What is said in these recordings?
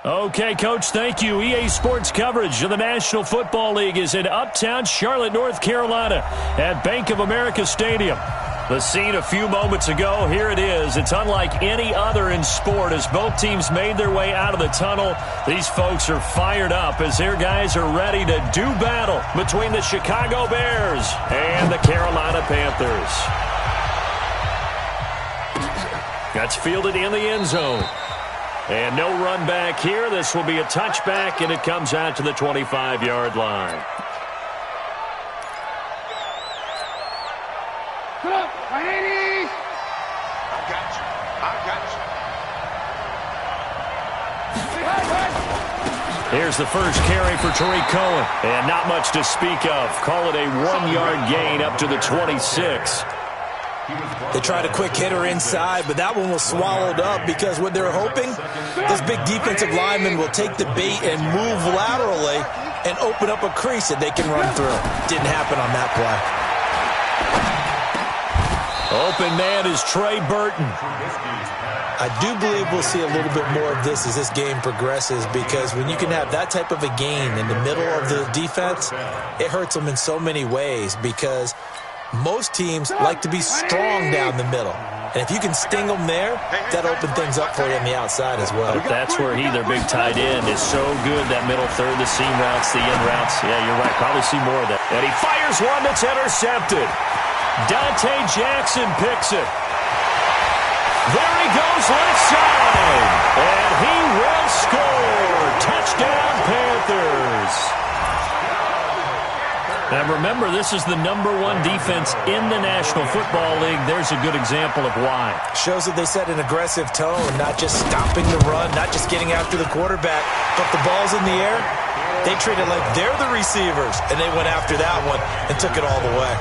Okay, Coach, thank you. EA Sports coverage of the National Football League is in uptown Charlotte, North Carolina at Bank of America Stadium. The scene a few moments ago, here it is. It's unlike any other in sport as both teams made their way out of the tunnel. These folks are fired up as their guys are ready to do battle between the Chicago Bears and the Carolina Panthers. That's fielded in the end zone. And no run back here. This will be a touchback, and it comes out to the 25-yard line. Come on, my ladies! I got you. Here's the first carry for Tariq Cohen. And not much to speak of. Call it a 1-yard gain up to the 26. They tried a quick hitter inside, but that one was swallowed up because what they're hoping, this big defensive lineman will take the bait and move laterally and open up a crease that they can run through. Didn't happen on that play. Open man is Trey Burton. I do believe we'll see a little bit more of this as this game progresses because when you can have that type of a gain in the middle of the defense, it hurts them in so many ways because most teams like to be strong down the middle. And if you can sting them there, that'll open things up for you on the outside as well. But that's where their big tight end, is so good, that middle third, the seam routes, the in routes. Yeah, you're right. Probably see more of that. And he fires one that's intercepted. Dante Jackson picks it. There he goes left side. And he will score. Touchdown, Panthers. Now remember, this is the #1 defense in the National Football League. There's a good example of why. Shows that they set an aggressive tone, not just stopping the run, not just getting after the quarterback, but the ball's in the air. They treat it like they're the receivers, and they went after that one and took it all the way.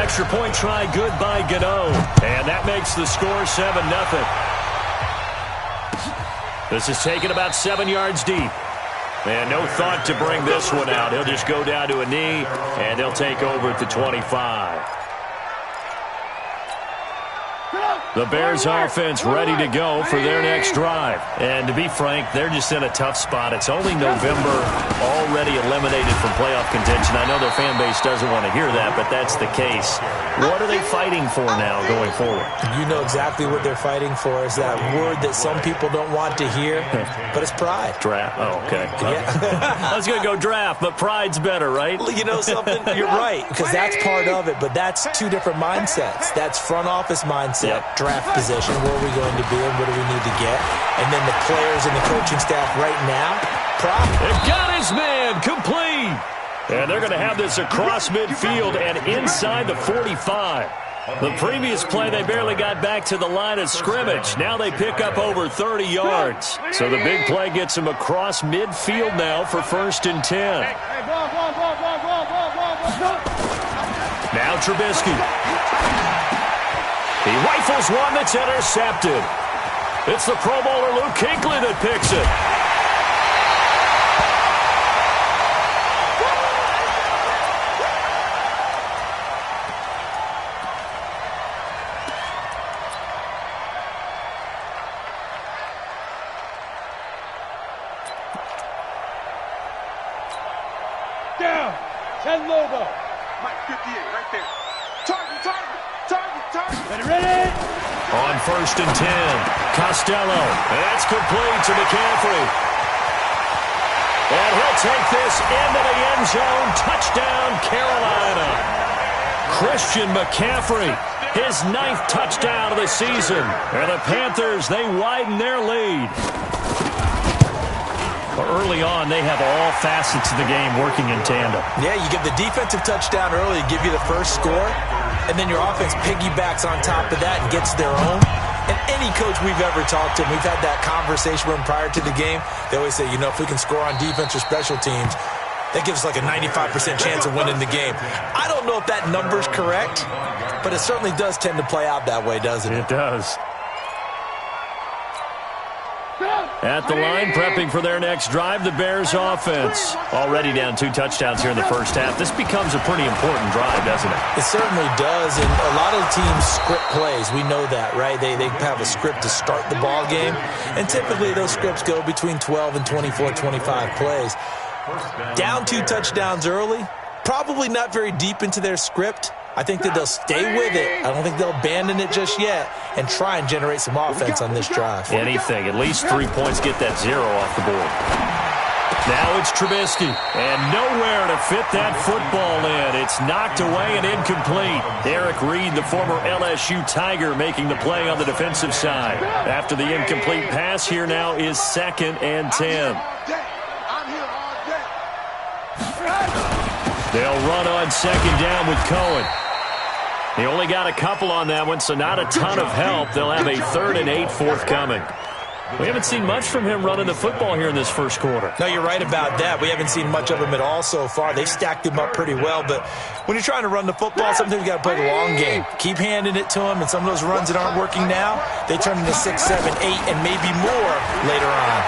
Extra point try, good by Gano. And that makes the score 7-0. This is taken about 7 yards deep. And no thought to bring this one out. He'll just go down to a knee, and they'll take over at the 25. The Bears offense ready to go for their next drive. And to be frank, they're just in a tough spot. It's only November, already eliminated from playoff contention. I know their fan base doesn't want to hear that, but that's the case. What are they fighting for now going forward? You know exactly what they're fighting for is that word that some people don't want to hear, but it's pride. Draft. Oh, okay. Yeah. I was going to go draft, but pride's better, right? You know something? You're right, because that's part of it, but that's two different mindsets. That's front office mindset, draft position, where are we going to be and what do we need to get? And then the players and the coaching staff right now, pride. They've got his man, complete. And they're going to have this across midfield and inside the 45. The previous play, they barely got back to the line of scrimmage. Now they pick up over 30 yards. So the big play gets them across midfield now for 1st and 10. Now Trubisky. He rifles one that's intercepted. It's the Pro Bowler Luke Kuechly that picks it. Down. 10 logo. Mike 58 right there. Target. Ready. On 1st and 10, Costello. That's complete to McCaffrey. And he'll take this into the end zone. Touchdown, Carolina. Christian McCaffrey, his 9th touchdown of the season. And the Panthers, they widen their lead. Early on, they have all facets of the game working in tandem. Yeah, you get the defensive touchdown early, give you the first score, and then your offense piggybacks on top of that and gets their own. And any coach we've ever talked to, we've had that conversation with them prior to the game. They always say, you know, if we can score on defense or special teams, that gives us like a 95% chance of winning the game. I don't know if that number's correct, but it certainly does tend to play out that way, doesn't it? It does. Go. At the line, prepping for their next drive, the Bears offense. Already down 2 touchdowns here in the first half. This becomes a pretty important drive, doesn't it? It certainly does, and a lot of the teams script plays. We know that, right? They have a script to start the ball game, and typically those scripts go between 12 and 24, 25 plays. Down 2 touchdowns early, probably not very deep into their script. I think that they'll stay with it. I don't think they'll abandon it just yet and try and generate some offense on this drive. Anything. At least 3 points, get that 0 off the board. Now it's Trubisky, and nowhere to fit that football in. It's knocked away and incomplete. Eric Reed, the former LSU Tiger, making the play on the defensive side. After the incomplete pass, here now is 2nd and 10. They'll run on 2nd down with Cohen. He only got a couple on that one, so not a ton of help. They'll have a 3rd and 8 forthcoming. We haven't seen much from him running the football here in this first quarter. No, you're right about that. We haven't seen much of him at all so far. They've stacked him up pretty well, but when you're trying to run the football, sometimes you got to play the long game. Keep handing it to him, and some of those runs that aren't working now, they turn into 6, 7, 8, and maybe more later on.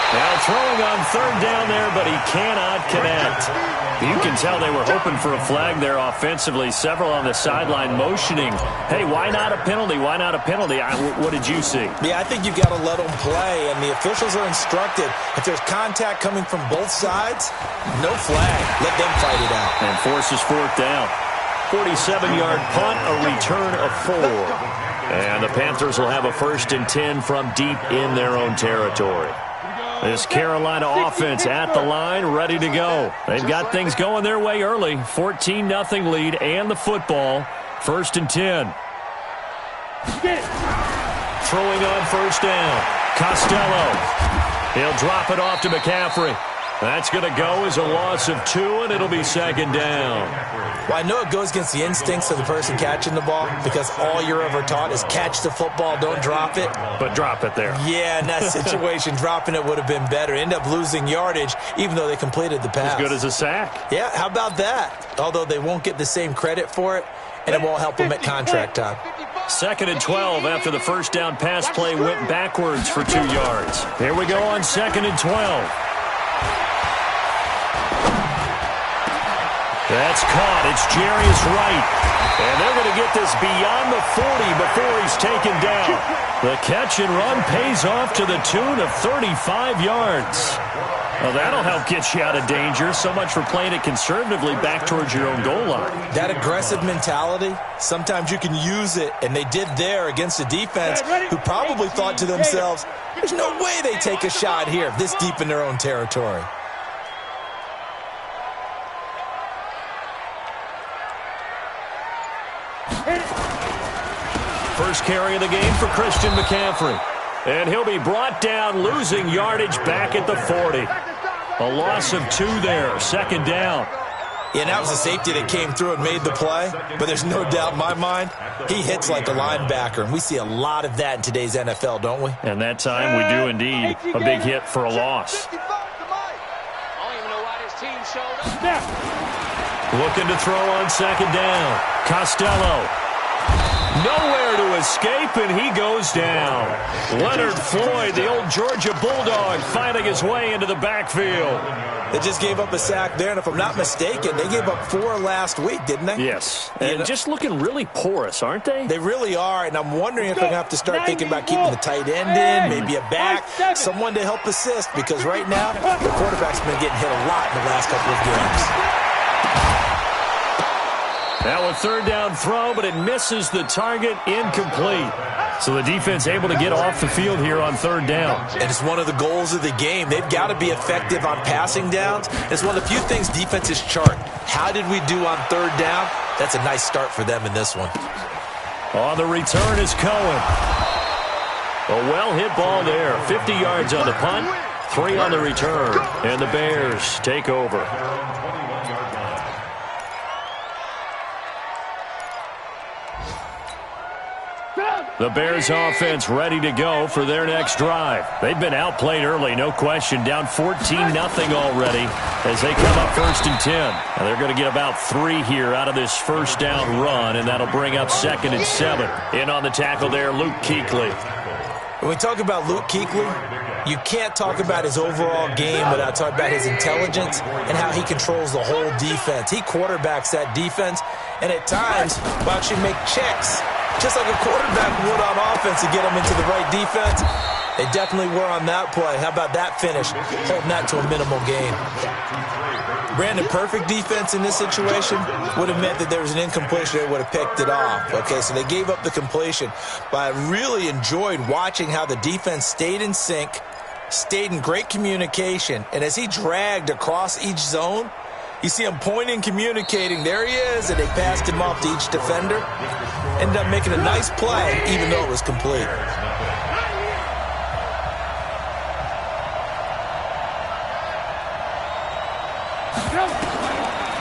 Now throwing on 3rd down there, but he cannot connect. You can tell they were hoping for a flag there offensively. Several on the sideline motioning, hey, why not a penalty? Why not a penalty? What did you see? Yeah, I think you've got to let them play, and the officials are instructed. If there's contact coming from both sides, no flag. Let them fight it out. And forces 4th down. 47-yard punt, a return of 4. And the Panthers will have a 1st and 10 from deep in their own territory. This Carolina offense at the line, ready to go. They've got things going their way early. 14-0 lead and the football. 1st and 10. Throwing on 1st down. Costello. He'll drop it off to McCaffrey. That's going to go as a loss of 2, and it'll be 2nd down. Well, I know it goes against the instincts of the person catching the ball because all you're ever taught is catch the football, don't drop it. But drop it there. Yeah, in that situation, dropping it would have been better. End up losing yardage, even though they completed the pass. As good as a sack. Yeah, how about that? Although they won't get the same credit for it, and it won't help them at contract time. 2nd and 12 after the 1st down pass play went backwards for 2 yards. Here we go on 2nd and 12. That's caught. It's Jarius Wright. And they're going to get this beyond the 40 before he's taken down. The catch and run pays off to the tune of 35 yards. Well, that'll help get you out of danger. So much for playing it conservatively back towards your own goal line. That aggressive mentality, sometimes you can use it, and they did there against a defense who probably thought to themselves, there's no way they take a shot here this deep in their own territory. First carry of the game for Christian McCaffrey. And he'll be brought down, losing yardage back at the 40. A loss of 2 there, 2nd down. Yeah, that was a safety that came through and made the play. But there's no doubt in my mind, he hits like a linebacker. And we see a lot of that in today's NFL, don't we? And that time we do indeed. A big hit for a loss. Looking to throw on 2nd down. Costello. Nowhere to escape, and he goes down. Leonard Floyd, the old Georgia Bulldog, fighting his way into the backfield. They just gave up a sack there, and if I'm not mistaken, they gave up 4 last week, didn't they? Yes, and just looking really porous, aren't they? They really are, and I'm wondering if they're going to have to start thinking about keeping the tight end in, maybe a back, someone to help assist, because right now, the quarterback's been getting hit a lot in the last couple of games. Now a 3rd down throw, but it misses the target, incomplete. So the defense able to get off the field here on 3rd down. And it's one of the goals of the game. They've got to be effective on passing downs. It's one of the few things defenses chart. How did we do on 3rd down? That's a nice start for them in this one. On the return is Cohen. A well-hit ball there. 50 yards on the punt, 3 on the return. And the Bears take over. The Bears offense ready to go for their next drive. They've been outplayed early, no question. Down 14-0 already as they come up 1st and 10. And they're going to get about 3 here out of this 1st down run, and that'll bring up 2nd and 7. In on the tackle there, Luke Kuechly. When we talk about Luke Kuechly, you can't talk about his overall game without talking about his intelligence and how he controls the whole defense. He quarterbacks that defense, and at times will actually make checks, just like a quarterback would on offense to get them into the right defense. They definitely were on that play. How about that finish, holding that to a minimal gain? Brandon, perfect defense in this situation would have meant that there was an incompletion. They would have picked it off. Okay, so they gave up the completion. But I really enjoyed watching how the defense stayed in sync, stayed in great communication, and as he dragged across each zone, you see him pointing, communicating. There he is, and they passed him off to each defender. Ended up making a nice play, even though it was complete.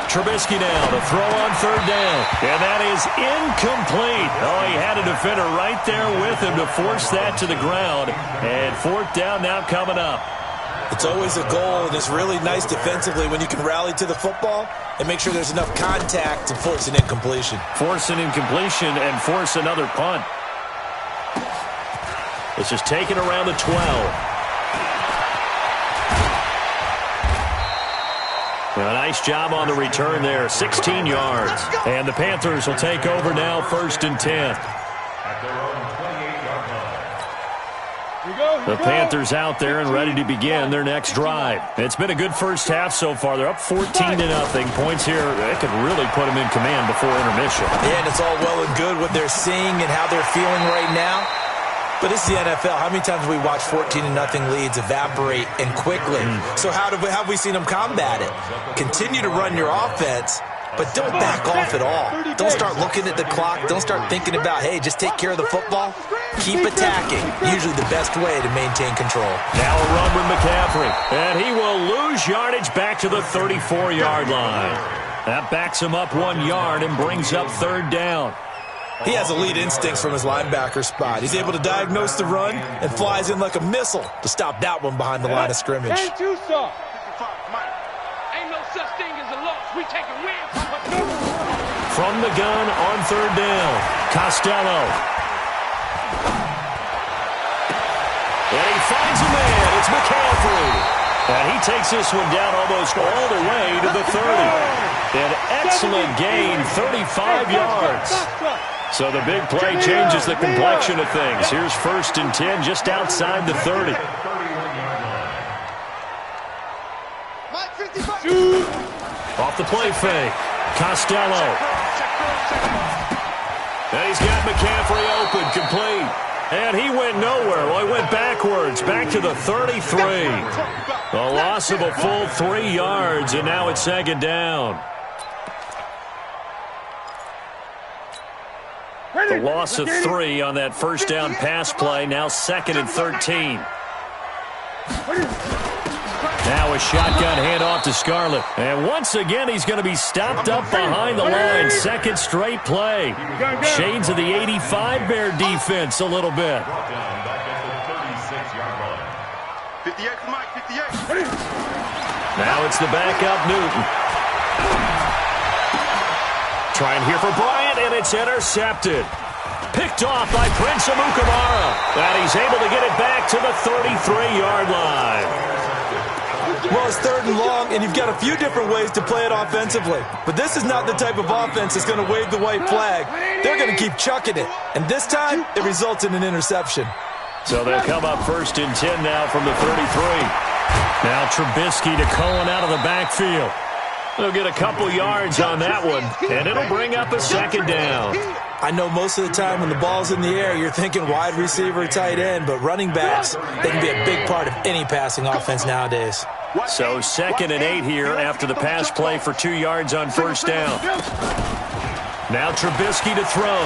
Trubisky now to throw on third down. And that is incomplete. Oh, he had a defender right there with him to force that to the ground. And fourth down now coming up. It's always a goal, and it's really nice defensively when you can rally to the football and make sure there's enough contact to force an incompletion. Force an incompletion and force another punt. This is taken around the 12. A nice job on the return there, 16 yards. And the Panthers will take over now, 1st and 10. The Panthers out there and ready to begin their next drive. It's been a good first half so far. They're up 14-0. Points here, they could really put them in command before intermission. Yeah, and it's all well and good what they're seeing and how they're feeling right now. But it's the NFL. How many times have we watched 14-0 leads evaporate and quickly? So how have we seen them combat it? Continue to run your offense, but don't back off at all. Don't start looking at the clock. Don't start thinking about, hey, just take care of the football. Keep attacking. Usually the best way to maintain control. Now a run with McCaffrey. And he will lose yardage back to the 34-yard line. That backs him up 1 yard and brings up third down. He has elite instincts from his linebacker spot. He's able to diagnose the run and flies in like a missile to stop that one behind the line of scrimmage. Ain't no such thing as a loss. We take a win. From the gun on third down, Costello. And he finds a man. It's McCaffrey. And he takes this one down almost all the way to the 30. An excellent gain, 35 yards. So the big play changes the complexion of things. Here's 1st and 10 just outside the 30. Off the play fake. Costello. And he's got McCaffrey open, complete. And he went nowhere. Well, he went backwards, back to the 33. A loss of a full 3 yards, and now it's 2nd down. The loss of 3 on that first down pass play. Now 2nd and 13. Now a shotgun handoff to Scarlett. And once again, he's going to be stopped up behind the line. 2nd straight play. Shades of the 85 Bear defense a little bit. 58 for Mike, 58. Now it's the backup Newton. Trying here for Bryant, and it's intercepted. Picked off by Prince Amukamara. And he's able to get it back to the 33-yard line. Well, it's 3rd and long, and you've got a few different ways to play it offensively. But this is not the type of offense that's going to wave the white flag. They're going to keep chucking it. And this time, it results in an interception. So they'll come up 1st and 10 now from the 33. Now Trubisky to Cohen out of the backfield. They'll get a couple yards on that one, and it'll bring up a 2nd down. I know most of the time when the ball's in the air, you're thinking wide receiver, tight end, but running backs, they can be a big part of any passing offense nowadays. So 2nd and 8 here after the pass play for 2 yards on 1st down. Now Trubisky to throw.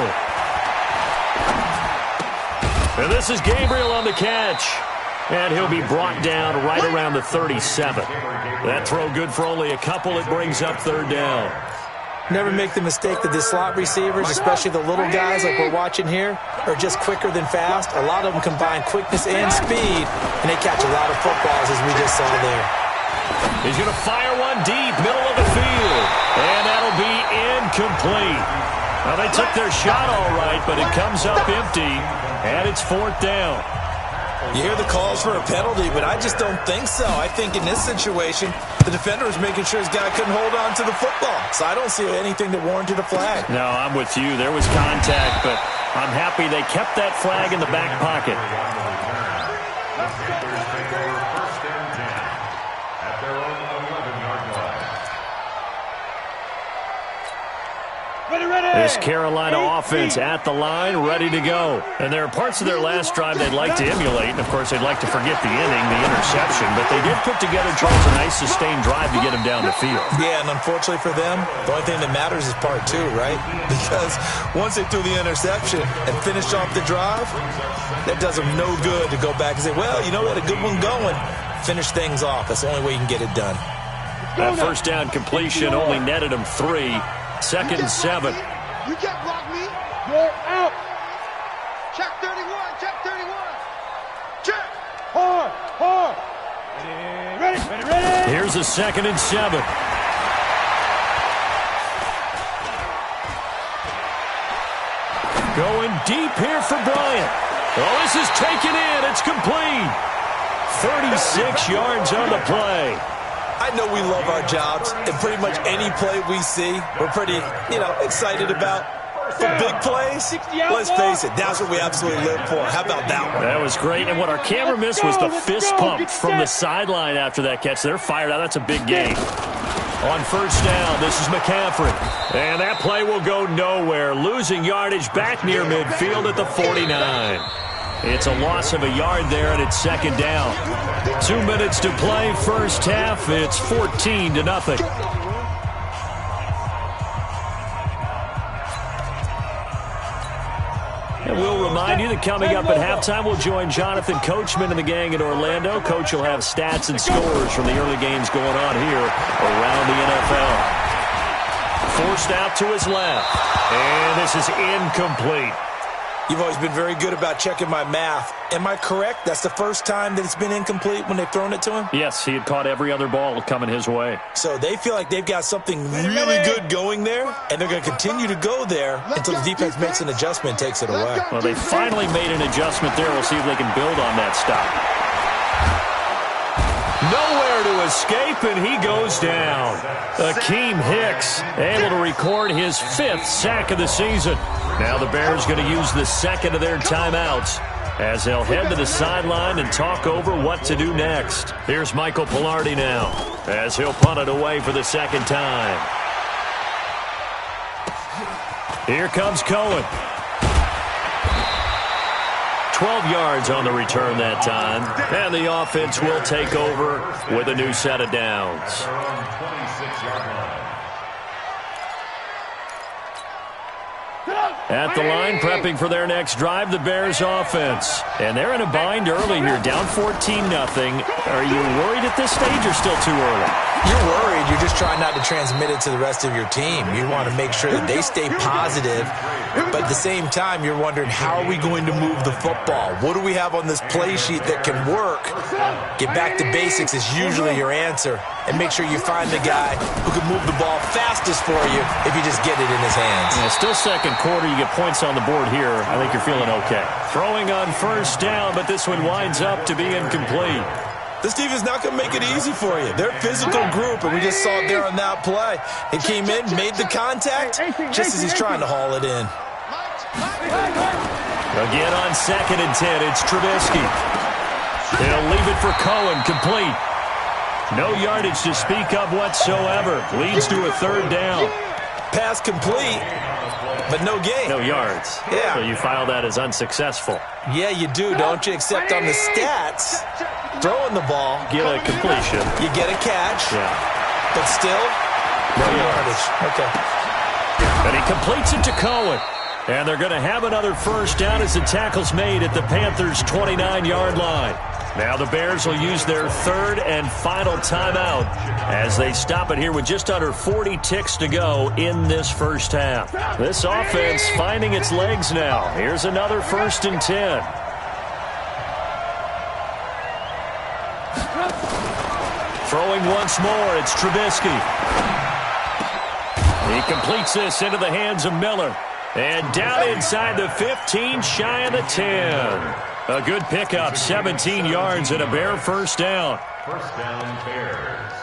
And this is Gabriel on the catch. And he'll be brought down right around the 37. That throw good for only a couple. It brings up 3rd down. Never make the mistake that the slot receivers, especially the little guys like we're watching here, are just quicker than fast. A lot of them combine quickness and speed, and they catch a lot of footballs, as we just saw there. He's going to fire one deep, middle of the field. And that'll be incomplete. Well, they took their shot all right, but it comes up empty, and it's 4th down. You hear the calls for a penalty, but I just don't think so. I think in this situation, the defender was making sure his guy couldn't hold on to the football. So I don't see anything that warranted a flag. No, I'm with you. There was contact, but I'm happy they kept that flag in the back pocket. This Carolina offense at the line, ready to go. And there are parts of their last drive they'd like to emulate. And, of course, they'd like to forget the inning, the interception. But they did put together, Charles, a nice sustained drive to get him down the field. Yeah, and unfortunately for them, the only thing that matters is part two, right? Because once they threw the interception and finished off the drive, that does them no good to go back and say, well, you know, we had a good one going. Finish things off. That's the only way you can get it done. That first down completion only netted him 3. 2nd and 7. You can't block me. You're out. Check 31. Check 31. Check. Hard. Ready. Here's a 2nd and 7. Going deep here for Bryant. Oh, this is taken in. It's complete. 36 yards on the play. I know we love our jobs, and pretty much any play we see, we're pretty, excited about. For big plays, let's face it, that's what we absolutely live for. How about that one? That was great, and what our camera missed was the fist pump from the sideline after that catch. They're fired out. That's a big gain. On first down, this is McCaffrey. And that play will go nowhere. Losing yardage back near midfield at the 49. It's a loss of a yard there, and it's 2nd down. 2 minutes to play, first half. It's 14-0. And we'll remind you that coming up at halftime, we'll join Jonathan Coachman and the gang in Orlando. Coach will have stats and scores from the early games going on here around the NFL. Forced out to his left. And this is incomplete. You've always been very good about checking my math. Am I correct? That's the first time that it's been incomplete when they've thrown it to him? Yes, he had caught every other ball coming his way. So they feel like they've got something really good going there, and they're going to continue to go there until the defense makes an adjustment and takes it away. Well, they finally made an adjustment there. We'll see if they can build on that stop. Nowhere to escape, and he goes down. Akeem Hicks able to record his 5th sack of the season. Now the Bears going to use the 2nd of their timeouts as they'll head to the sideline and talk over what to do next. Here's Michael Pilardi now as he'll punt it away for the 2nd time. Here comes Cohen. 12 yards on the return that time. And the offense will take over with a new set of downs. At the line, prepping for their next drive, the Bears offense. And they're in a bind early here, down 14-0. Are you worried at this stage or still too early? You're worried. You're just trying not to transmit it to the rest of your team. You want to make sure that they stay positive. But at the same time, you're wondering, how are we going to move the football? What do we have on this play sheet that can work? Get back to basics is usually your answer. And make sure you find the guy who can move the ball fastest for you if you just get it in his hands. Yeah, still 2nd quarter. You get points on the board here. I think you're feeling okay. Throwing on first down, but this one winds up to be incomplete. This defense is not going to make it easy for you. They're a physical group, and we just saw it there on that play. He came in, made the contact, just as he's trying to haul it in. Again on 2nd and 10, it's Trubisky. He'll leave it for Cohen, complete. No yardage to speak of whatsoever. Leads to a 3rd down. Pass complete, but no gain. No yards. Yeah. So you file that as unsuccessful. Yeah, you do, don't you? Except on the stats, throwing the ball. Get a completion. You get a catch. Yeah. But still, no yardage. Okay. And he completes it to Cohen. And they're going to have another first down as the tackle's made at the Panthers' 29-yard line. Now the Bears will use their 3rd and final timeout as they stop it here with just under 40 ticks to go in this first half. This offense finding its legs now. Here's another 1st and 10. Throwing once more, it's Trubisky. He completes this into the hands of Miller. And down inside the 15, shy of the 10. A good pickup, 17 yards and a Bear first down. First down, Bears.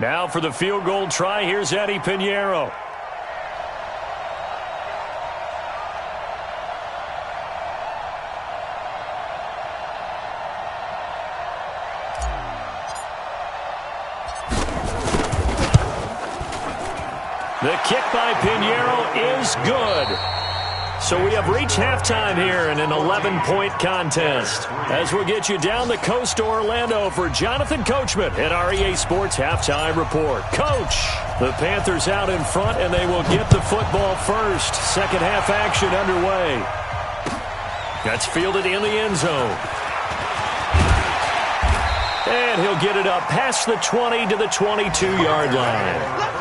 Now for the field goal try, here's Eddie Pinheiro. The kick by Pinheiro is good. So we have reached halftime here in an 11-point contest. As we'll get you down the coast to Orlando for Jonathan Coachman at our EA Sports Halftime Report. Coach, the Panthers out in front, and they will get the football first. Second half action underway. That's fielded in the end zone. And he'll get it up past the 20 to the 22-yard line.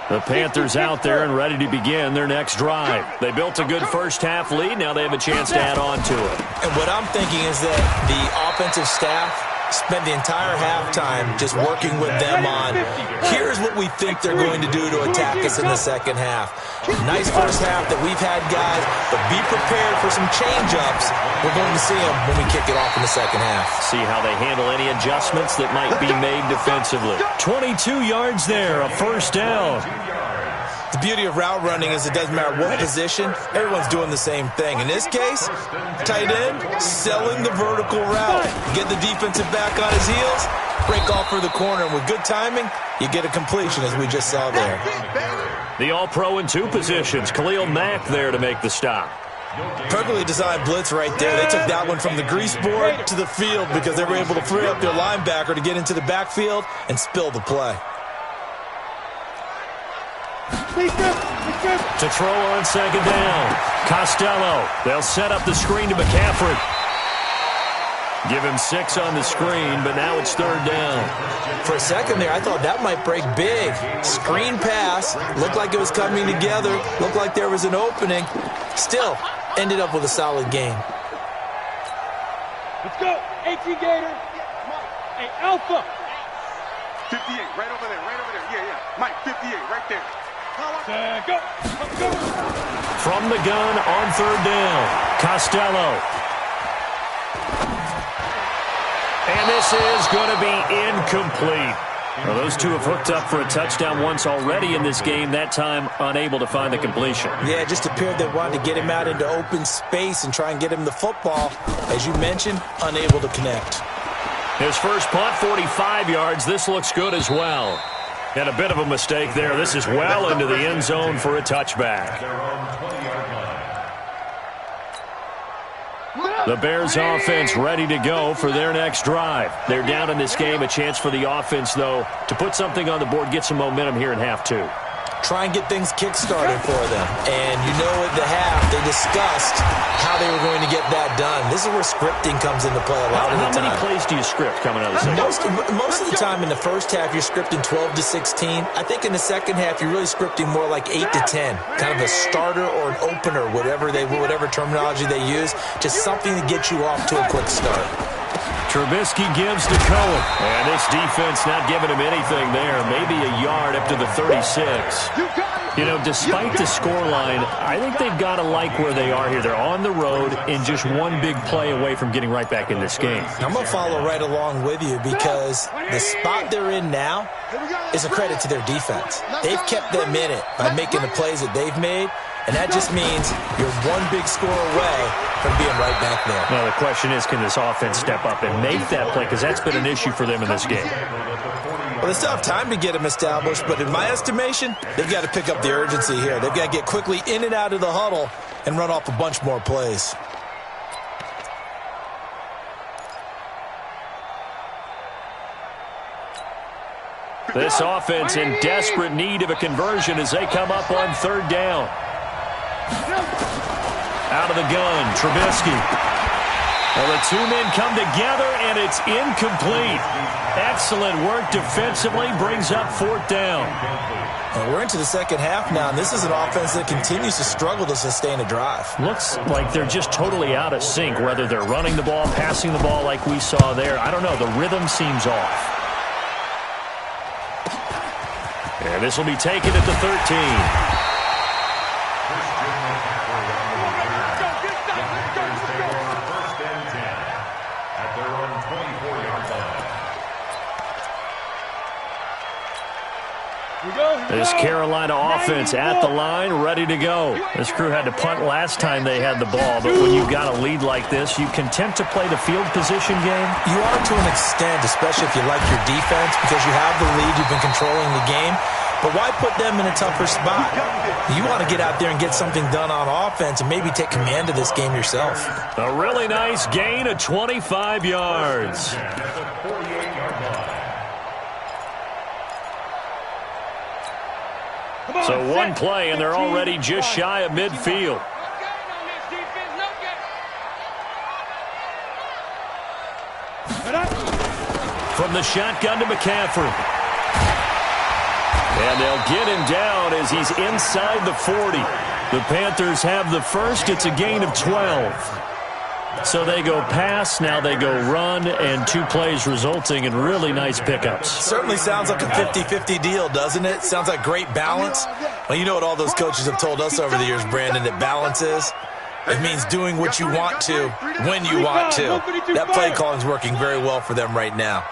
The Panthers out there and ready to begin their next drive. They built a good first-half lead. Now they have a chance to add on to it. And what I'm thinking is that the offensive staff spent the entire halftime just working with them on, here's what we think they're going to do to attack us in the second half. Nice first half that we've had, guys, but be prepared for some change-ups. We're going to see them when we kick it off in the second half. See how they handle any adjustments that might be made defensively. 22 yards there, a first down. The beauty of route running is it doesn't matter what position, everyone's doing the same thing. In this case, tight end, selling the vertical route. Get the defensive back on his heels, break off for the corner, and with good timing, you get a completion as we just saw there. The All-Pro in two positions. Khalil Mack there to make the stop. Perfectly designed blitz right there. They took that one from the grease board to the field because they were able to free up their linebacker to get into the backfield and spill the play. To throw on second down. Costello. They'll set up the screen to McCaffrey. Give him 6 on the screen, but now it's third down. For a second there, I thought that might break big. Screen pass. Looked like it was coming together. Looked like there was an opening. Still, ended up with a solid game. Let's go. AT Gator. Hey, Alpha. 58, right over there, right over there. Yeah. Mike, 58, right there. Go. Let's go. From the gun on third down. Costello. And this is going to be incomplete. Well, those two have hooked up for a touchdown once already in this game, that time unable to find the completion. Yeah, it just appeared they wanted to get him out into open space and try and get him the football. As you mentioned, unable to connect. His first punt, 45 yards. This looks good as well. And a bit of a mistake there. This is well into the end zone for a touchback. The Bears offense ready to go for their next drive. They're down in this game. A chance for the offense, though, to put something on the board, get some momentum here in half two. Try and get things kick-started for them. And you know at the half, they discussed how they were going to get that done. This is where scripting comes into play a lot of the time. How many plays do you script coming out of the second? Most of the time in the first half, you're scripting 12 to 16. I think in the second half, you're really scripting more like 8 to 10. Kind of a starter or an opener, whatever terminology they use. Just something to get you off to a quick start. Trubisky gives to Cohen. And this defense not giving him anything there. Maybe a yard up to the 36. You know, despite the scoreline, I think they've got to like where they are here. They're on the road and just one big play away from getting right back in this game. I'm going to follow right along with you because the spot they're in now is a credit to their defense. They've kept them in it by making the plays that they've made. And that just means you're one big score away from being right back there. Now, the question is, can this offense step up and make that play? Because that's been an issue for them in this game. Well, they still have time to get them established, but in my estimation, they've got to pick up the urgency here. They've got to get quickly in and out of the huddle and run off a bunch more plays. This offense in desperate need of a conversion as they come up on third down. Out of the gun, Trubisky. Well, the two men come together, and it's incomplete. Excellent work defensively, brings up fourth down. And we're into the second half now, and this is an offense that continues to struggle to sustain a drive. Looks like they're just totally out of sync, whether they're running the ball, passing the ball like we saw there. I don't know. The rhythm seems off. And this will be taken at the 13. This Carolina offense at the line, ready to go. This crew had to punt last time they had the ball, but when you've got a lead like this, you content to play the field position game? You are to an extent, especially if you like your defense, because you have the lead, you've been controlling the game. But why put them in a tougher spot? You want to get out there and get something done on offense and maybe take command of this game yourself. A really nice gain of 25 yards. So one play, and they're already just shy of midfield. From the shotgun to McCaffrey. And they'll get him down as he's inside the 40. The Panthers have the first. It's a gain of 12. So they go pass, now they go run, and two plays resulting in really nice pickups. Certainly sounds like a 50-50 deal, doesn't it? Sounds like great balance. Well, you know what all those coaches have told us over the years, Brandon, that balance is? It means doing what you want to when you want to. That play calling is working very well for them right now.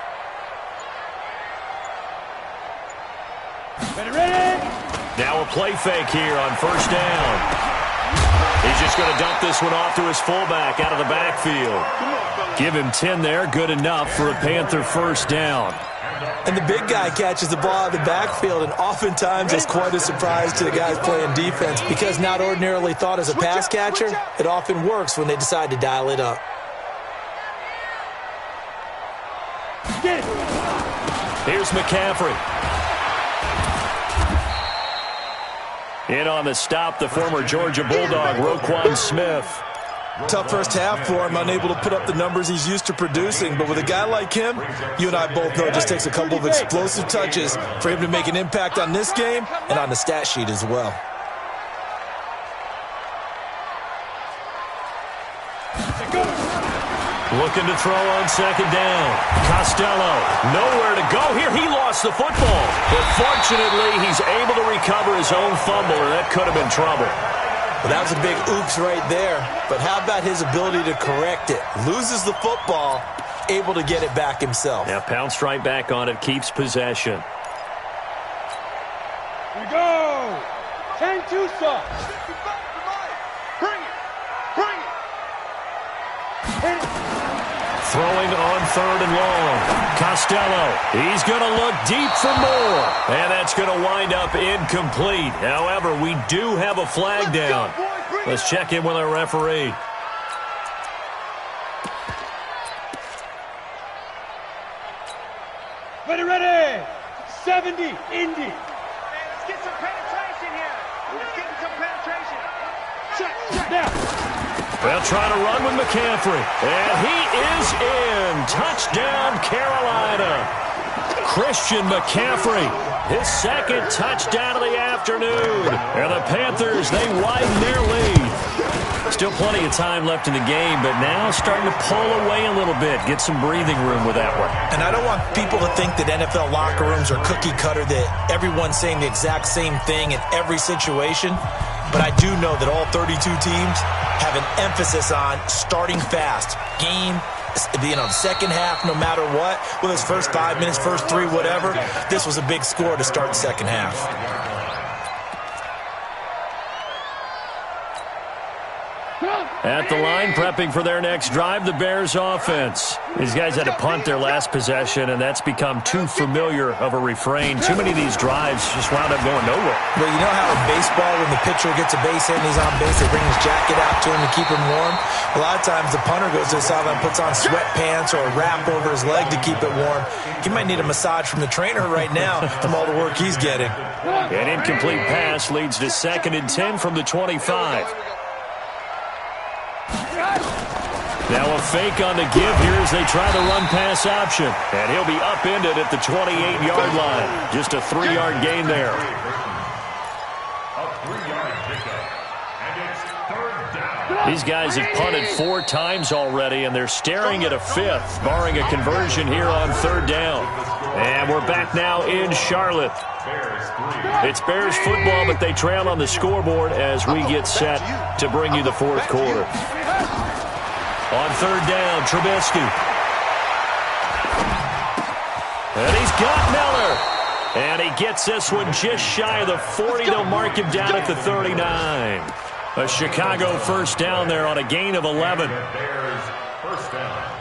Now a play fake here on first down. He's just going to dump this one off to his fullback out of the backfield. Give him 10 there, good enough for a Panther first down. And the big guy catches the ball out of the backfield, and oftentimes it's quite a surprise to the guys playing defense because not ordinarily thought as a pass catcher, it often works when they decide to dial it up. Here's McCaffrey. In on the stop, the former Georgia Bulldog, Roquan Smith. Tough first half for him, unable to put up the numbers he's used to producing. But with a guy like him, you and I both know it just takes a couple of explosive touches for him to make an impact on this game and on the stat sheet as well. Looking to throw on second down. Costello, nowhere to go here. He lost the football. But fortunately, he's able to recover his own fumble, or that could have been trouble. Well, that was a big oops right there. But how about his ability to correct it? Loses the football, able to get it back himself. Yeah, pounced right back on it, keeps possession. Here we go. 10-2 stop. Bring it. Bring it. Hit it. Throwing on third and long. Costello, he's going to look deep for more. And that's going to wind up incomplete. However, we do have a flag down. Let's check in with our referee. Ready. 70, Indy. Let's get some penetration here. Let's get some penetration. Check. Now. They'll try to run with McCaffrey. And he is in. Touchdown, Carolina. Christian McCaffrey, his second touchdown of the afternoon. And the Panthers, they widen their lead. Still plenty of time left in the game, but now starting to pull away a little bit. Get some breathing room with that one. And I don't want people to think that NFL locker rooms are cookie cutter, that everyone's saying the exact same thing in every situation. But I do know that all 32 teams have an emphasis on starting fast. Game, the second half, no matter what, whether it's first 5 minutes, first 3, whatever, this was a big score to start the second half. At the line, prepping for their next drive, the Bears offense. These guys had to punt their last possession, and that's become too familiar of a refrain. Too many of these drives just wound up going nowhere. Well, you know how in baseball, when the pitcher gets a base hit and he's on base, they bring his jacket out to him to keep him warm? A lot of times the punter goes to the sideline and puts on sweatpants or a wrap over his leg to keep it warm. He might need a massage from the trainer right now from all the work he's getting. An incomplete pass leads to 2nd and 10 from the 25. Now a fake on the give here as they try the run-pass option. And he'll be upended at the 28-yard line. Just a 3-yard gain there. A 3-yard pickup. And it's third down. These guys have punted 4 times already, and they're staring at a 5th, barring a conversion here on third down. And we're back now in Charlotte. It's Bears football, but they trail on the scoreboard as we get set to bring you the fourth quarter. On third down, Trubisky. And he's got Miller. And he gets this one just shy of the 40. They'll mark him down at the 39. A Chicago first down there on a gain of 11. Bears first down.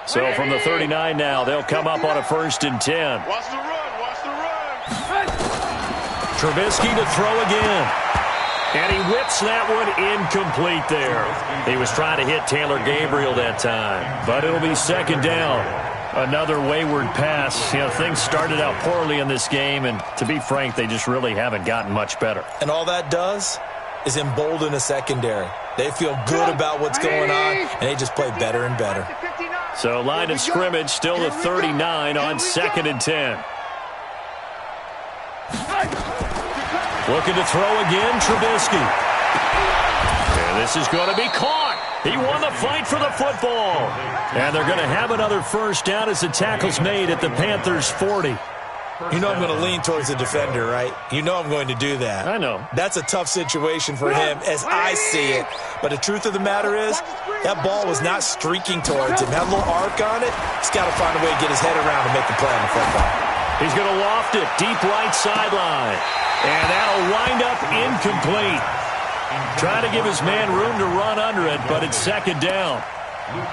So from the 39 now, they'll come up on a 1st and 10. Watch the run. Watch the run. Trubisky to throw again. And he whips that one incomplete there. He was trying to hit Taylor Gabriel that time. But it'll be second down. Another wayward pass. You know, things started out poorly in this game, and to be frank, they just really haven't gotten much better. And all that does is embolden a secondary. They feel good about what's going on, and they just play better and better. So line of scrimmage still the 39 on 2nd and 10. Looking to throw again, Trubisky. And this is going to be caught. He won the fight for the football. And they're going to have another first down as the tackle's made at the Panthers' 40. You know I'm going to lean towards the defender, right? You know I'm going to do that. I know. That's a tough situation for him as I see it. But the truth of the matter is, that ball was not streaking towards him. Had a little arc on it. He's got to find a way to get his head around and make the play on the football. He's going to loft it deep right sideline. And that'll wind up incomplete. Trying to give his man room to run under it, but it's second down.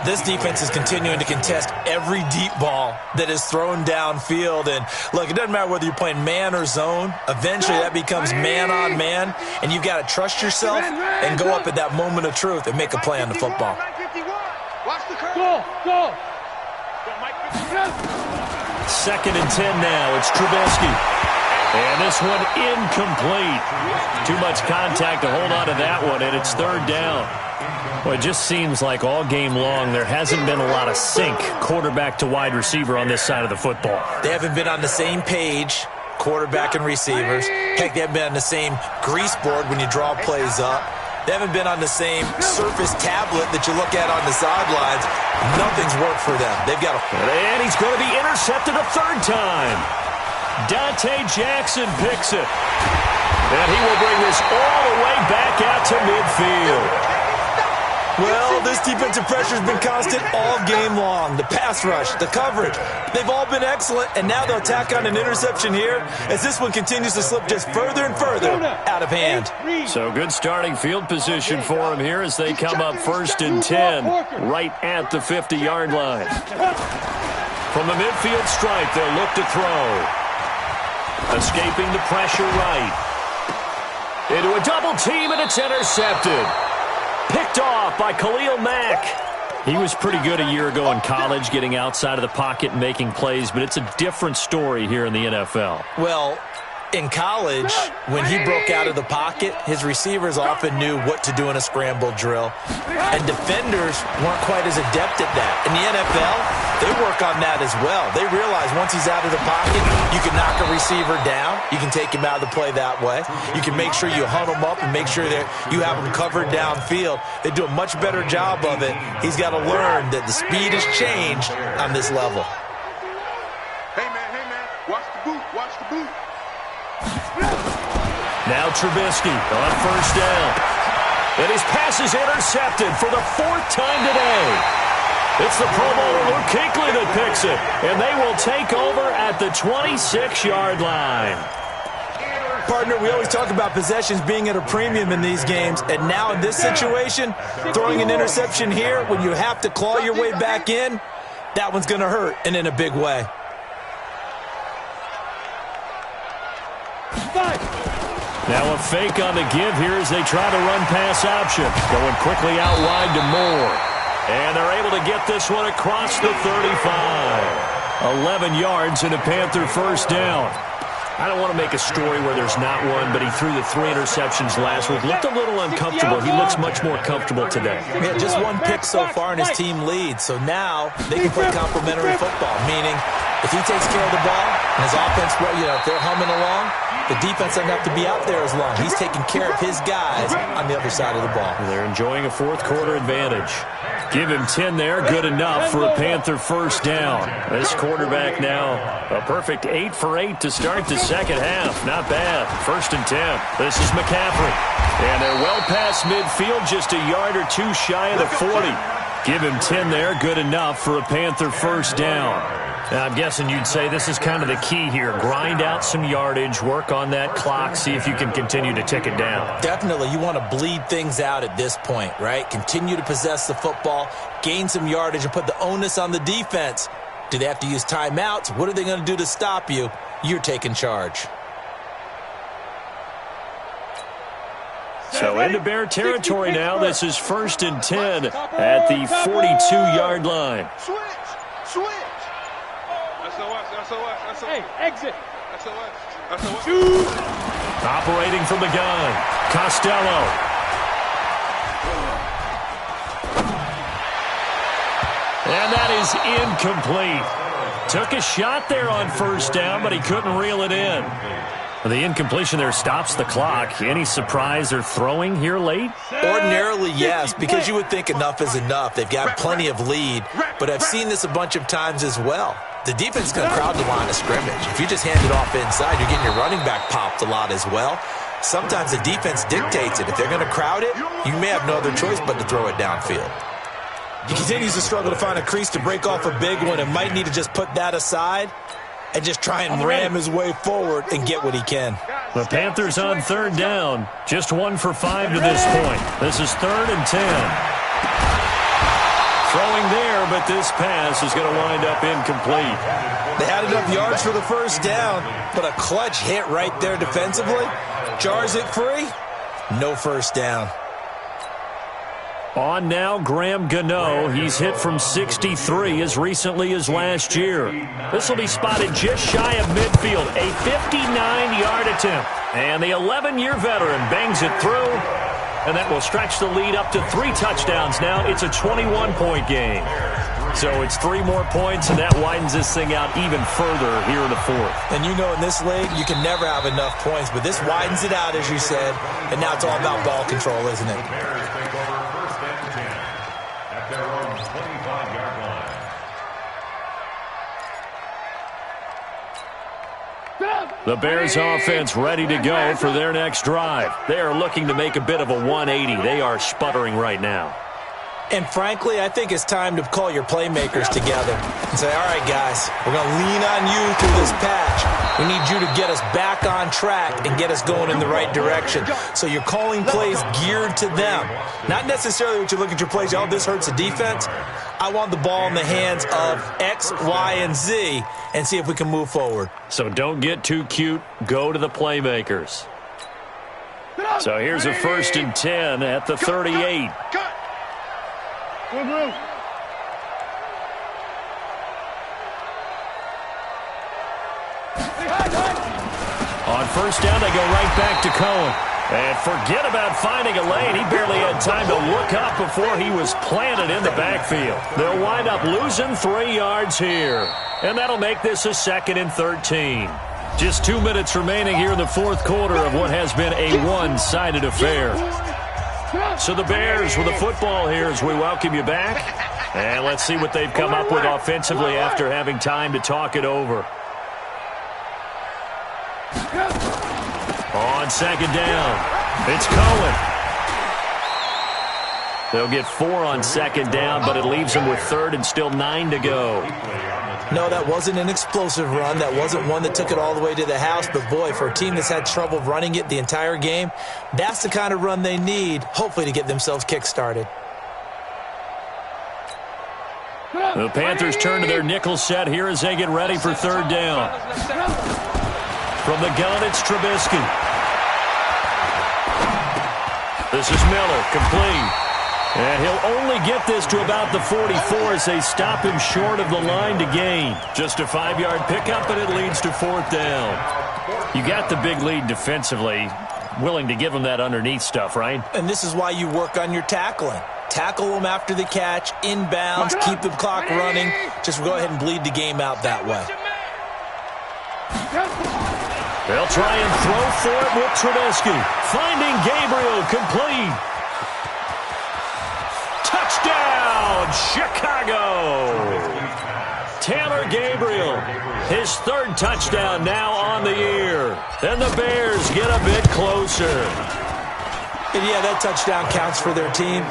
This defense is continuing to contest every deep ball that is thrown downfield. And, look, it doesn't matter whether you're playing man or zone. Eventually that becomes man-on-man, and you've got to trust yourself and go up at that moment of truth and make a play on the football. Watch the curve. Go. 2nd and 10 now. It's Trubisky. And this one incomplete. Too much contact to hold on to that one, and it's third down. Well, it just seems like all game long there hasn't been a lot of sync quarterback to wide receiver on this side of the football. They haven't been on the same page, quarterback and receivers. Heck, they haven't been on the same grease board when you draw plays up. They haven't been on the same surface tablet that you look at on the sidelines. Nothing's worked for them. They've got to... And he's going to be intercepted a third time. Dante Jackson picks it. And he will bring this all the way back out to midfield. Well, this defensive pressure has been constant all game long. The pass rush, the coverage, they've all been excellent, and now they'll tack on an interception here as this one continues to slip just further and further out of hand. So good starting field position for him here as they come up 1st and 10 right at the 50-yard line. From the midfield stripe, they'll look to throw. Escaping the pressure right. Into a double team, and it's intercepted. Picked off by Khalil Mack. He was pretty good a year ago in college, getting outside of the pocket and making plays, but it's a different story here in the NFL. Well, in college, when he broke out of the pocket, his receivers often knew what to do in a scramble drill, and defenders weren't quite as adept at that. In the NFL, they work on that as well. They realize once he's out of the pocket, you can knock a receiver down. You can take him out of the play that way. You can make sure you hunt him up and make sure that you have him covered downfield. They do a much better job of it. He's got to learn that the speed has changed on this level. Hey, man, watch the boot, watch the boot. Now Trubisky on first down. And his pass is intercepted for the 4th time today. It's the Pro Bowler Luke Kuechly that picks it. And they will take over at the 26-yard line. Partner, we always talk about possessions being at a premium in these games, and now in this situation, throwing an interception here when you have to claw your way back in, that one's going to hurt, and in a big way. Now a fake on the give here as they try to run pass option. Going quickly out wide to Moore. And they're able to get this one across the 35. 11 yards and a Panther first down. I don't want to make a story where there's not one, but he threw the 3 interceptions last week. Looked a little uncomfortable. He looks much more comfortable today. Yeah, just 1 pick so far and his team leads. So now they can play complementary football, meaning if he takes care of the ball and his offense, if they're humming along, the defense doesn't have to be out there as long. He's taking care of his guys on the other side of the ball. They're enjoying a fourth-quarter advantage. Give him 10 there, good enough for a Panther first down. This quarterback now a perfect 8 for 8 to start the second half. Not bad. 1st and 10. This is McCaffrey. And they're well past midfield, just a yard or 2 shy of the 40. Give him 10 there, good enough for a Panther first down. Now, I'm guessing you'd say this is kind of the key here. Grind out some yardage, work on that clock, see if you can continue to tick it down. Definitely. You want to bleed things out at this point, right? Continue to possess the football, gain some yardage, and put the onus on the defense. Do they have to use timeouts? What are they going to do to stop you? You're taking charge. So into Bear territory now. This is 1st and 10 at the 42-yard line. Switch. SOS. Hey, exit. SOS. Operating from the gun, Costello. And that is incomplete. Took a shot there on 1st down, but he couldn't reel it in. The incompletion there stops the clock. Any surprise or throwing here late? Ordinarily, yes, because you would think enough is enough. They've got plenty of lead, but I've seen this a bunch of times as well. The defense is going to crowd the line of scrimmage. If you just hand it off inside, you're getting your running back popped a lot as well. Sometimes the defense dictates it. If they're going to crowd it, you may have no other choice but to throw it downfield. He continues to struggle to find a crease to break off a big one and might need to just put that aside and just try and ram his way forward and get what he can. The Panthers on 3rd down. Just 1 for 5 to this point. This is 3rd and 10. Throwing there, but this pass is going to wind up incomplete. They had enough yards for the first down, but a clutch hit right there defensively. Jars it free. No first down. On now, Graham Gano. He's hit from 63 as recently as last year. This will be spotted just shy of midfield. A 59-yard attempt. And the 11-year veteran bangs it through. And that will stretch the lead up to 3 touchdowns now. It's a 21-point game. So it's 3 more points, and that widens this thing out even further here in the 4th. And you know in this league, you can never have enough points, but this widens it out, as you said. And now it's all about ball control, isn't it? The Bears offense ready to go for their next drive. They are looking to make a bit of a 180. They are sputtering right now. And frankly, I think it's time to call your playmakers together and say, all right, guys, we're going to lean on you through this patch. We need you to get us back on track and get us going in the right direction. So you're calling plays geared to them. Not necessarily what you look at your plays, oh, this hurts the defense. I want the ball in the hands of X, Y, and Z and see if we can move forward. So don't get too cute. Go to the playmakers. So here's a 1st and 10 at the 38. Move. On 1st down, they go right back to Cohen. And forget about finding a lane. He barely had time to look up before he was planted in the backfield. They'll wind up losing 3 yards here. And that'll make this a 2nd and 13. Just 2 minutes remaining here in the 4th quarter of what has been a one-sided affair. So the Bears with the football here as we welcome you back. And let's see what they've come up with offensively after having time to talk it over. On 2nd down, it's Cohen. They'll get 4 on 2nd down, but it leaves them with 3rd and still 9 to go. No, that wasn't an explosive run. That wasn't one that took it all the way to the house. But, boy, for a team that's had trouble running it the entire game, that's the kind of run they need, hopefully, to get themselves kick-started. The Panthers turn to their nickel set here as they get ready for 3rd down. From the gun, it's Trubisky. This is Miller, complete. And he'll only get this to about the 44 as they stop him short of the line to gain. Just a 5-yard pickup, and it leads to 4th down. You got the big lead defensively, willing to give them that underneath stuff, right? And this is why you work on your tackling. Tackle them after the catch, inbounds, keep the clock running. Just go ahead and bleed the game out that way. They'll try and throw for it with Trubisky. Finding Gabriel, complete. Touchdown, Chicago. Taylor Gabriel, his third touchdown now on the year. And the Bears get a bit closer. And yeah, that touchdown counts for their team,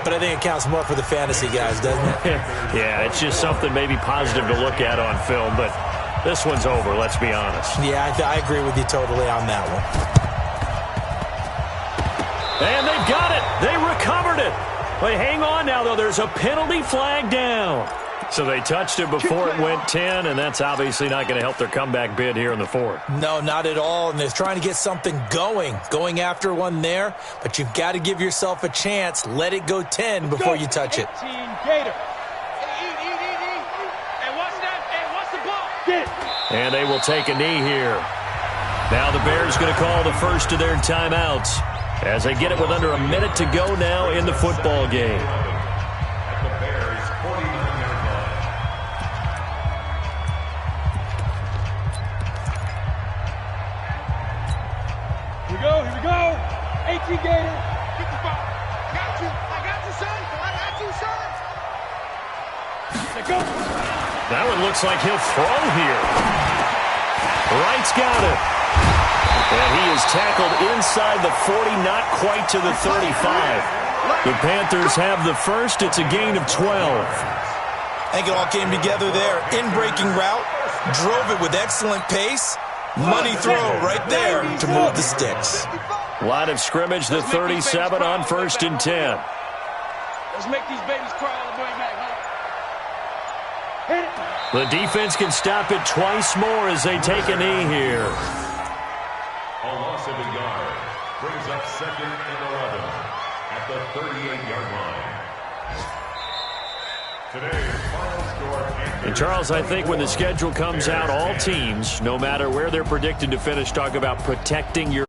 but I think it counts more for the fantasy guys, doesn't it? Yeah, it's just something maybe positive to look at on film, but this one's over, let's be honest. Yeah, I agree with you totally on that one. And they've got it. They recovered it. But hang on now, though. There's a penalty flag down. So they touched it before it went 10, and that's obviously not going to help their comeback bid here in the fourth. No, not at all, and they're trying to get something going after one there, but you've got to give yourself a chance. Let it go 10 before you touch it. Gator. Hey, watch that. Hey, watch the ball. Get it. And they will take a knee here. Now the Bears going to call the first of their timeouts as they get it with under a minute to go now in the football game. At the Bears' 49-yard line. Here we go. 18 Gator. Get the ball. I got you, son. Let's go. That one looks like he'll throw here. Wright's got it. And he is tackled inside the 40, not quite to the 35. The Panthers have the first. It's a gain of 12. I think it all came together there. In-breaking route, drove it with excellent pace. Money throw right there to move the sticks. Line of scrimmage, the 37 on 1st and 10. Let's make these babies cry all the way back home. The defense can stop it twice more as they take a knee here. A loss of a yard brings up 2nd and 11 at the 38-yard line. Today's final score. And Charles, I think when the schedule comes out, all teams, no matter where they're predicted to finish, talk about protecting your